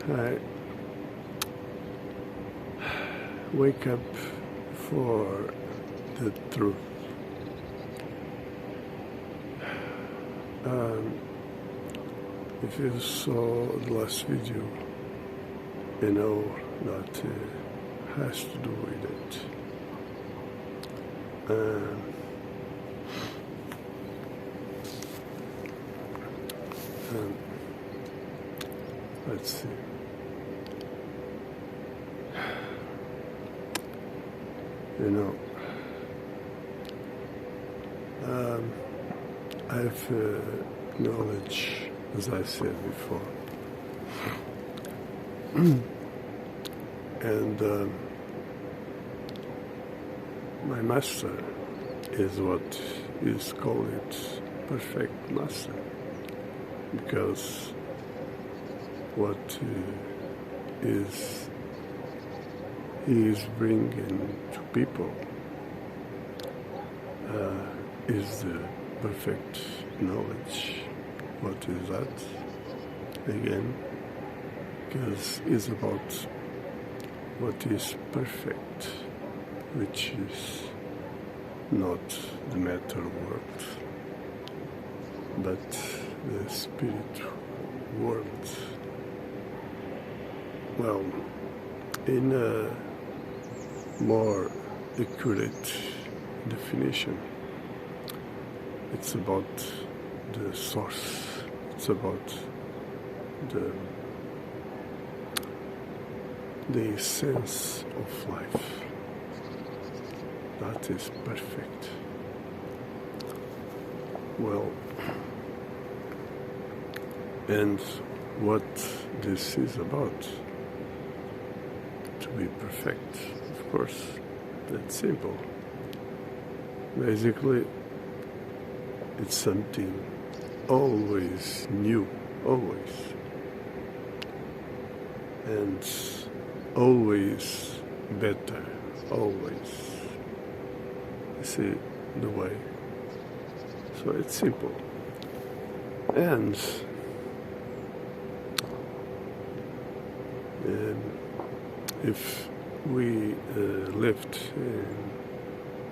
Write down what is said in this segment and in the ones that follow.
I wake up for the truth. If you saw the last video, you know that has to do with it. Let's see. You know, I have knowledge, as I said before, and my master is what is called it perfect master, because what he is bringing to people is the perfect knowledge. What is that? Again, because it's about what is perfect, which is not the matter world, but the spirit world. Well, in a more accurate definition, it's about the source, it's about the essence of life. That is perfect. Well, and what this is about, to be perfect, of course, that's simple. Basically, it's something always new, always, and always better, always. You see the way. So it's simple. And if we lived in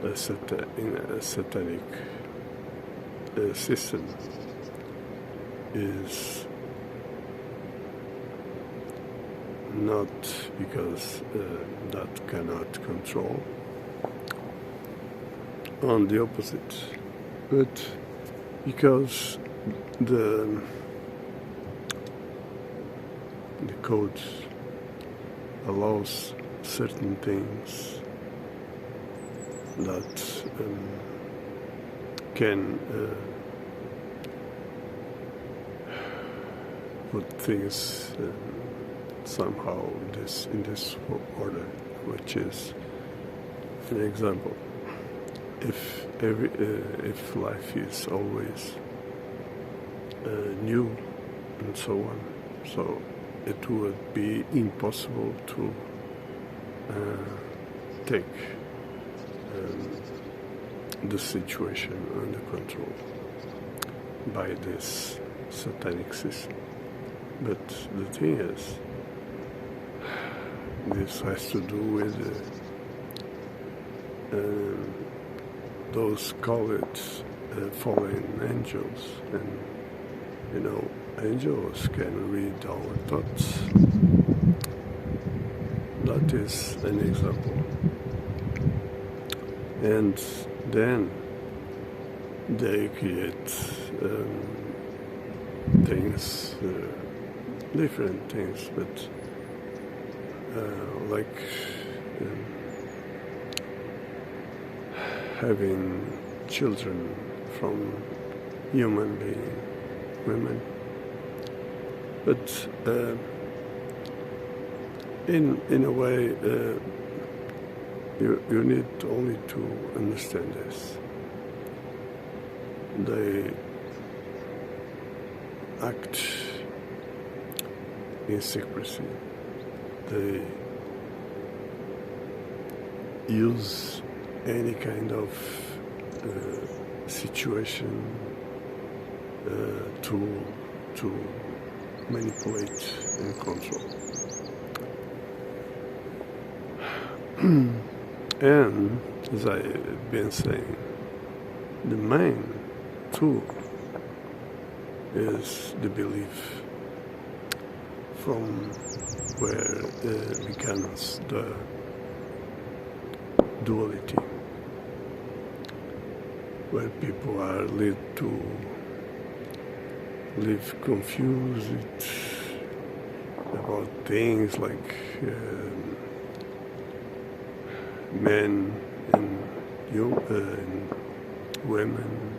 a satanic system, is not because that cannot control, on the opposite, but because the code allows certain things that can put things somehow in this order, which is an example. If life is always new and so on, so it would be impossible to take the situation under control by this satanic system. But the thing is, this has to do with those called fallen angels, and you know, angels can read our thoughts. That is an example. And then they create things, different things, but like having children from human being, women. But in a way, you need only to understand this. They act in secrecy. They use any kind of situation to manipulate and control. And as I've been saying, the main tool is the belief, from where begins the duality, where people are led to live confused about things like men and women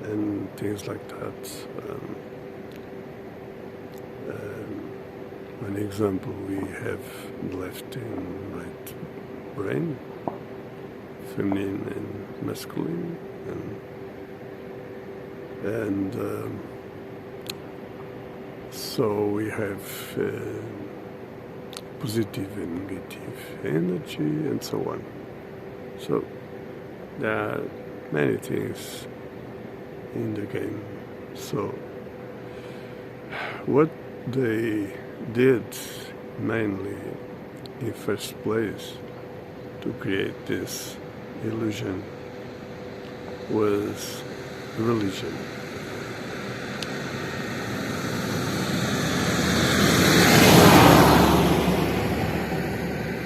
and things like that. An example, we have left and right brain, feminine and masculine, and so we have positive and negative energy and so on. So there are many things in the game. So what they did mainly in first place to create this illusion was religion.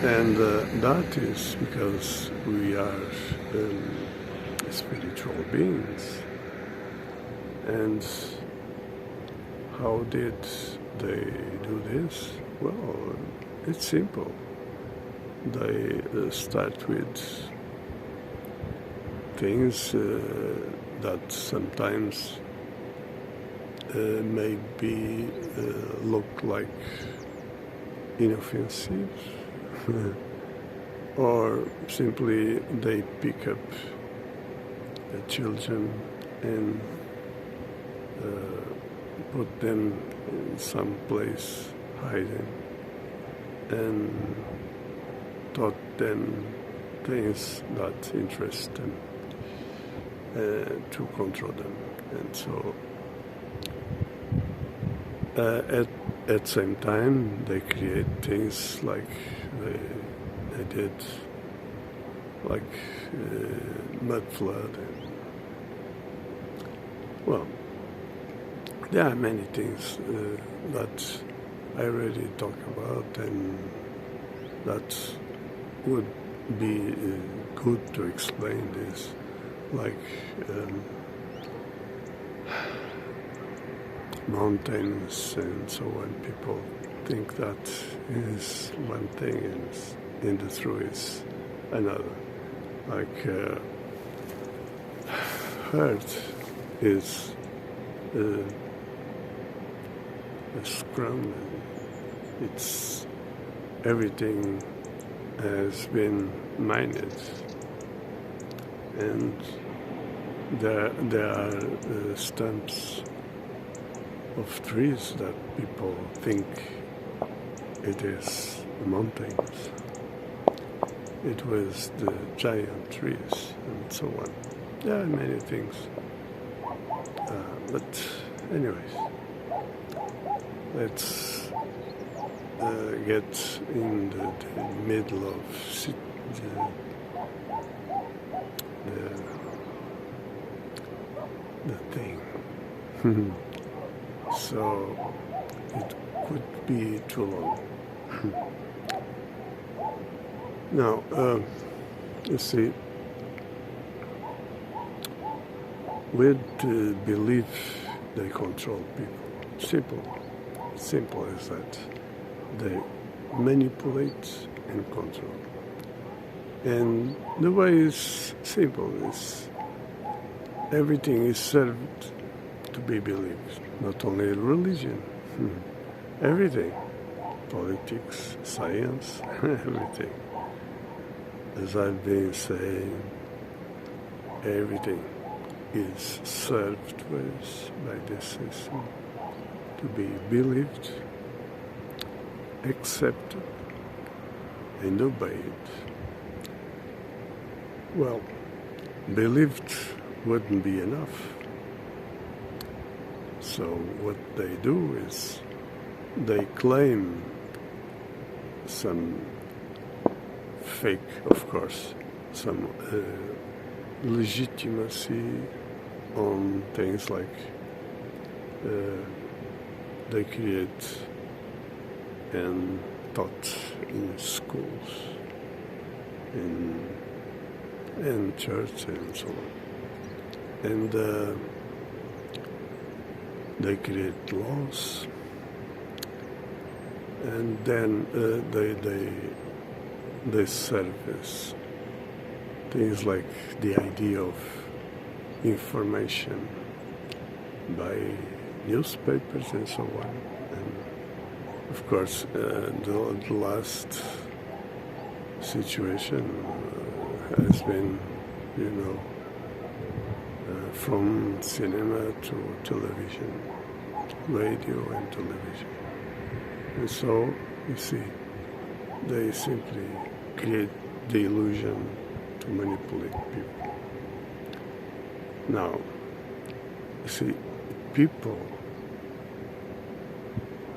And that is because we are spiritual beings. And how did they do this? Well, it's simple. They start with things that sometimes maybe look like inoffensive, or simply they pick up the children and put them in some place hiding and taught them things that interest them to control them. And so at the same time they create things like they did, like mud flood and, well, there are many things that I already talked about and that would be good to explain this, like mountains and so on. People think that is one thing and the truth is another. Like Earth is a scrum. It's everything has been mined, and there are stumps of trees that people think it is mountains. It was the giant trees and so on. There are many things. But anyways, let's get in the middle of the thing. So it could be too long. Now, you see, with belief they control people. Simple as that. They manipulate and control. And the way is simple. Is everything is served to be believed. Not only religion, everything, politics, science, everything. As I've been saying, everything is served by this system to be believed, accepted, and obeyed. Well, believed wouldn't be enough. So what they do is they claim some fake, of course, some legitimacy on things like they create and taught in schools, in church and so on. And they create laws, and then they service things like the idea of information by newspapers and so on. And of course, the last situation has been, from cinema to television, radio and television. And so, you see, they simply create the illusion to manipulate people. Now, you see, people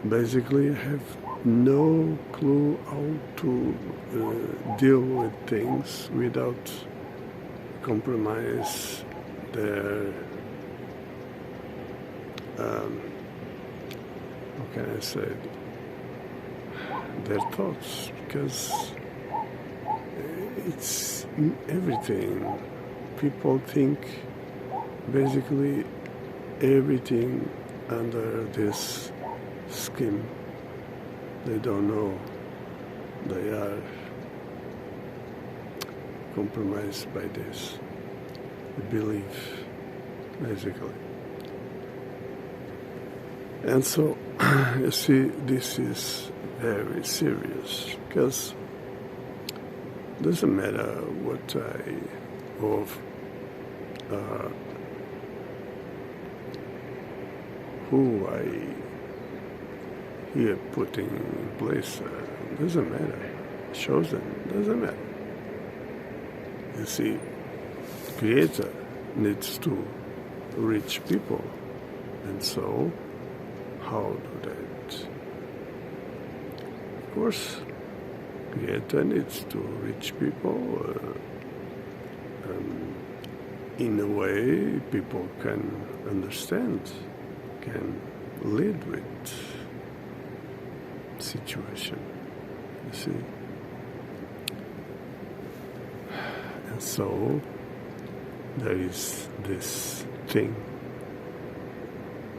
basically have no clue how to deal with things without compromise their, how can I say it? Their thoughts, because it's everything. People think basically everything under this scheme. They don't know. They are compromised by this. They believe, basically. And so, you see, this is very serious, because it doesn't matter what who I hear putting in place, doesn't matter. Chosen, doesn't matter. You see, Creator needs to reach people, and so how do that? Of course, Creator needs to reach people in a way people can understand, can lead with situation, you see. And so there is this thing,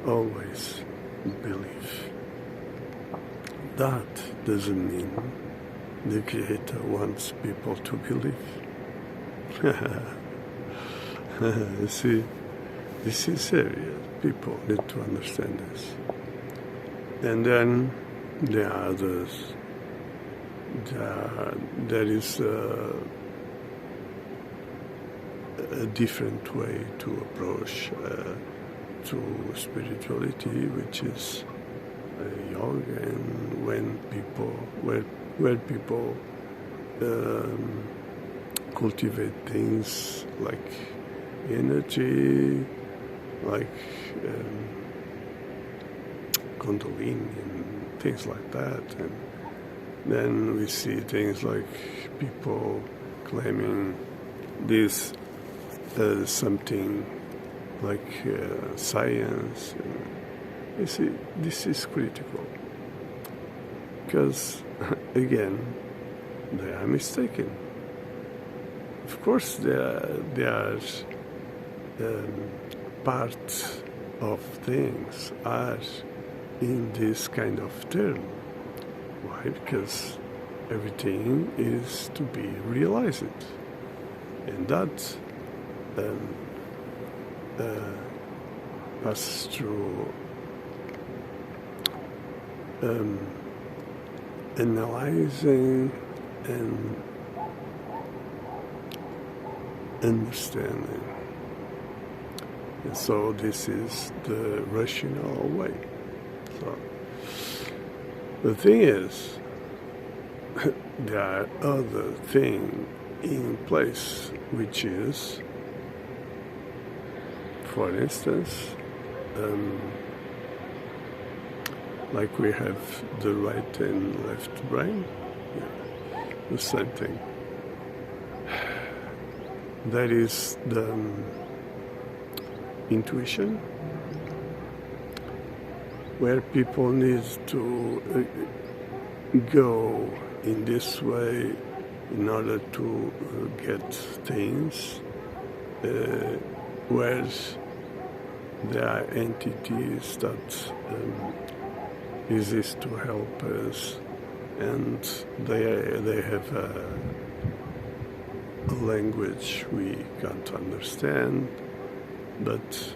always believe. That doesn't mean the Creator wants people to believe. You see, this is serious. People need to understand this. And then there are others. There is a different way to approach to spirituality, which is yoga, and where people cultivate things like energy, like Kundalini and things like that. And then we see things like people claiming this something like science. You see, this is critical, because again, they are mistaken. Of course, they are part of things are in this kind of term. Why? Because everything is to be realized, and that passes through analyzing and understanding. And so this is the rational way. So the thing is, there are other things in place, which is, for instance, like we have the right and left brain, yeah, the same thing. That is the intuition, where people need to go in this way in order to get things, whereas there are entities that exist to help us, and they have a language we can't understand, but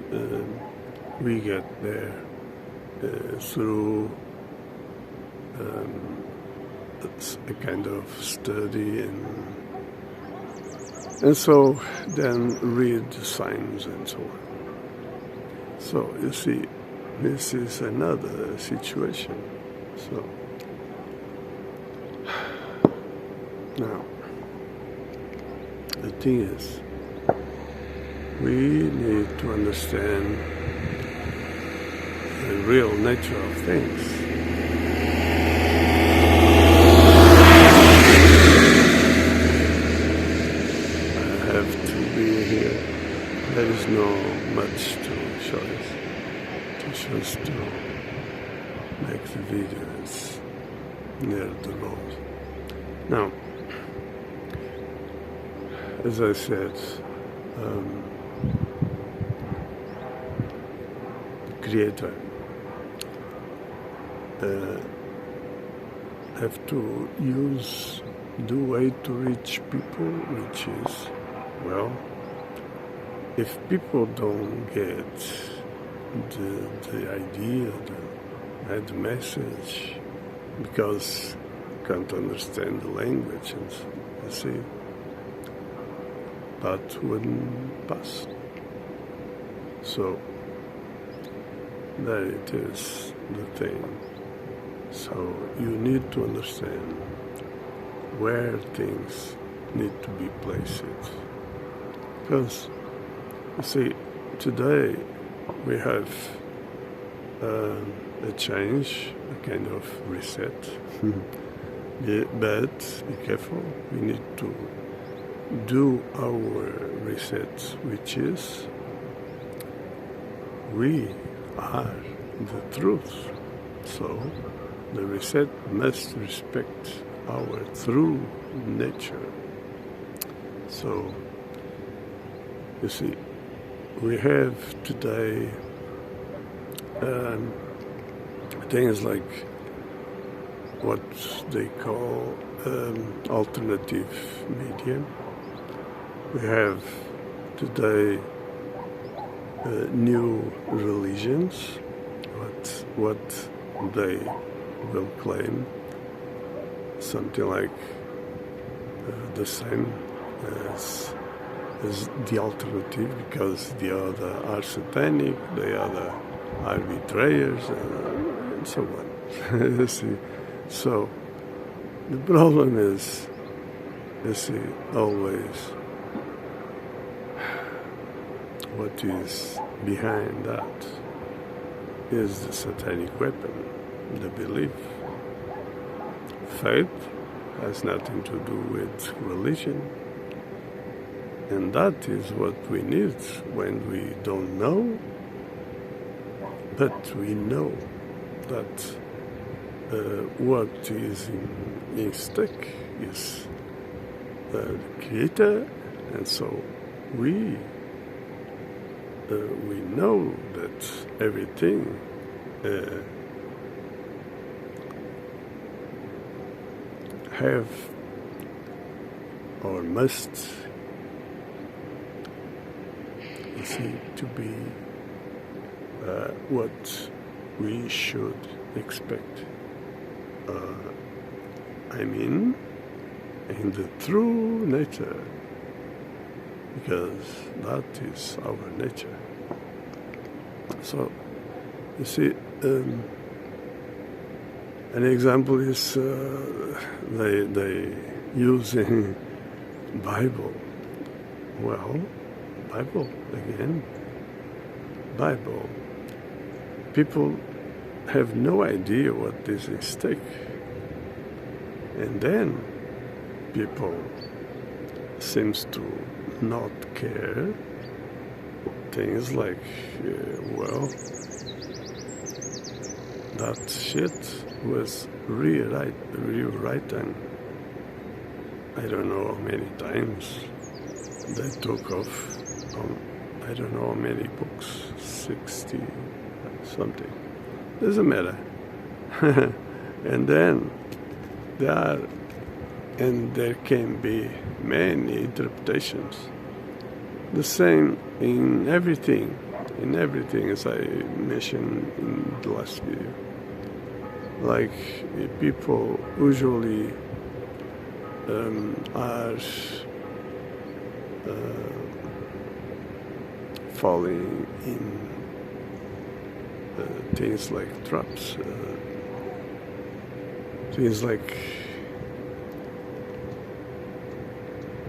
we get there through a kind of study, and so then read the signs and so on. So you see, this is another situation. So now the thing is, we need to understand the real nature of things. I have to be here. There is no much to show us. Just to make the videos near the road. Now, as I said, the Creator have to use the way to reach people, which is, well, if people don't get the idea, the message, because can't understand the language, and you see, that wouldn't pass. So there it is, the thing. So you need to understand where things need to be placed. Because, you see, today we have a change, a kind of reset. But be careful, we need to do our reset, which is we are the truth. So the reset must respect our true nature. So, you see, we have today things like what they call alternative media. We have today new religions, what they will claim, something like the same as the alternative, because the other are satanic, the other are betrayers, and so on. You see, so the problem is, you see, always what is behind that is the satanic weapon, the belief. Faith has nothing to do with religion. And that is what we need when we don't know, but we know that what is in stake is the Creator, and so we know that everything have or must, you see, to be what we should expect. I mean, in the true nature, because that is our nature. So, you see, an example is they use in Bible. Well, Bible again. Bible. People have no idea what is at stake. And then people seems to not care. Things like, well, that shit was rewritten. I don't know how many times they took off. I don't know how many books, 60 something. Doesn't matter. And then there can be many interpretations. The same in everything, as I mentioned in the last video. Like people usually are falling in things like traps, things like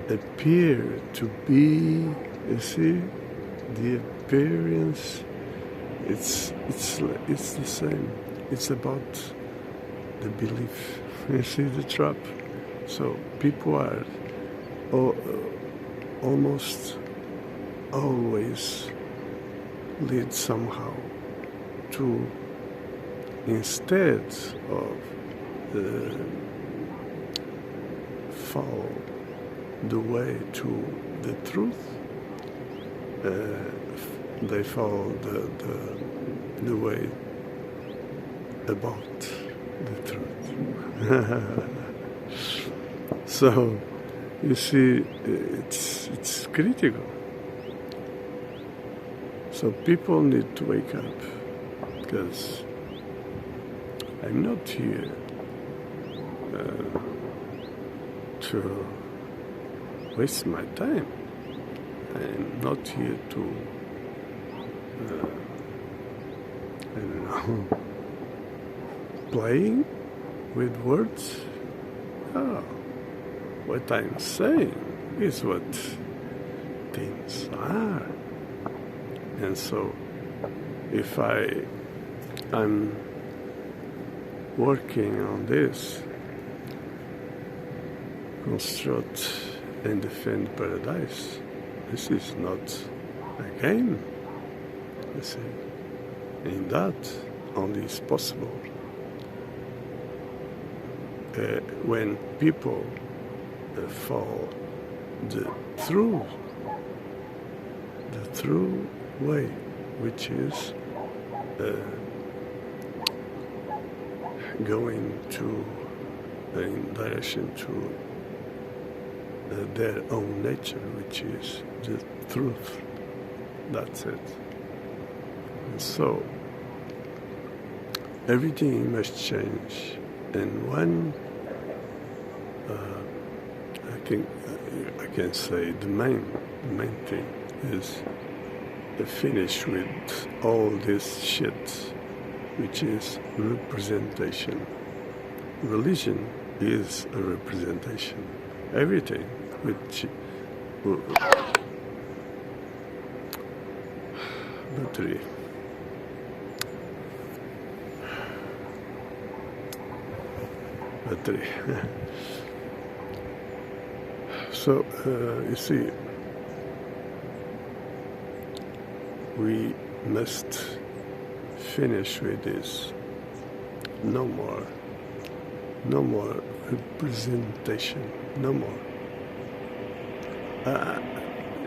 appear to be, you see, the appearance, it's the same. It's about the belief. You see the trap. So people are almost always lead somehow to, instead of follow the way to the truth, they follow the way about the truth. So you see, it's critical. So people need to wake up, because I'm not here to waste my time. I'm not here to, I don't know, playing with words. Oh, what I'm saying is what things are. And so if I'm working on this, construct and defend paradise, this is not a game, you see. And that only is possible when people follow the true way, which is going to in direction to their own nature, which is the truth. That's it. And so everything must change. And one, I think I can say the main thing is to finish with all this shit, which is representation. Religion is a representation. Everything which battery. So you see, we must finish with this. No more representation. No more.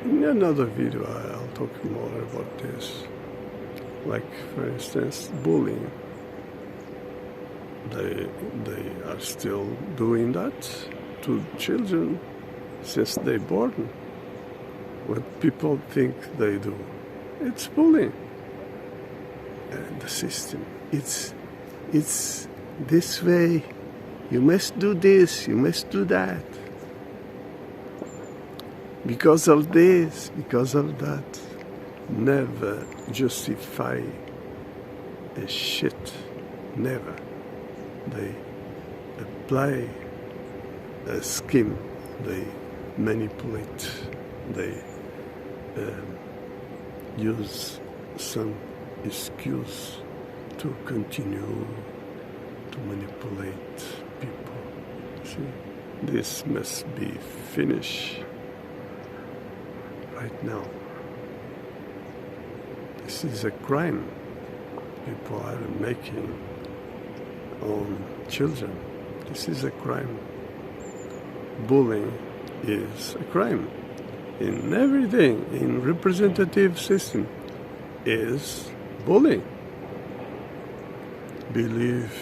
In another video, I'll talk more about this. Like, for instance, bullying. They are still doing that to children since they're born. What people think they do, it's bullying. And the system, it's this way. You must do this, you must do that. Because of this, because of that. Never justify a shit. Never. They apply a scheme. They manipulate. They use some excuse to continue to manipulate people. See, this must be finished right now. This is a crime people are making on children. This is a crime. Bullying is a crime. In everything, in representative system, is bullying. Believe,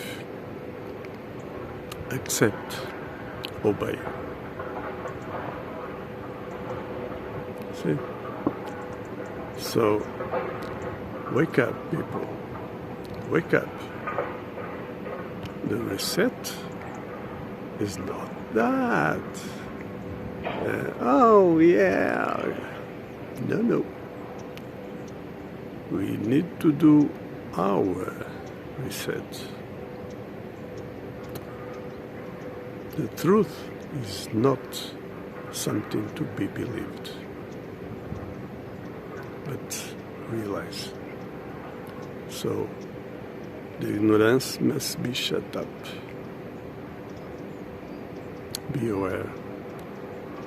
accept, obey. See? So, wake up, people. Wake up. The reset is not that. Oh, yeah. No. We need to do our reset. The truth is not something to be believed, but realized. So, the ignorance must be shut up. Be aware.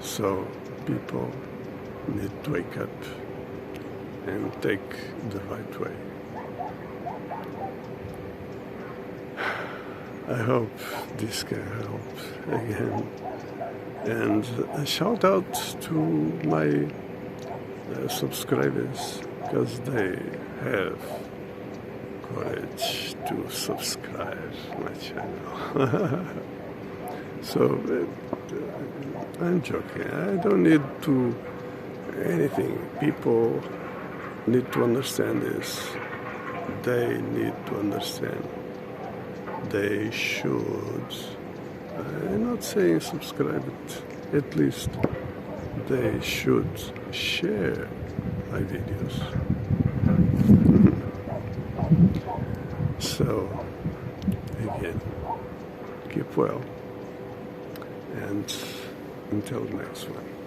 So, people need to wake up and take the right way. I hope this can help again. And a shout out to my subscribers, because they have courage to subscribe my channel. So I'm joking. I don't need to anything. People need to understand this. They need to understand. They should. I'm not saying subscribe, but at least they should share my videos. So, again, keep well, and until next one.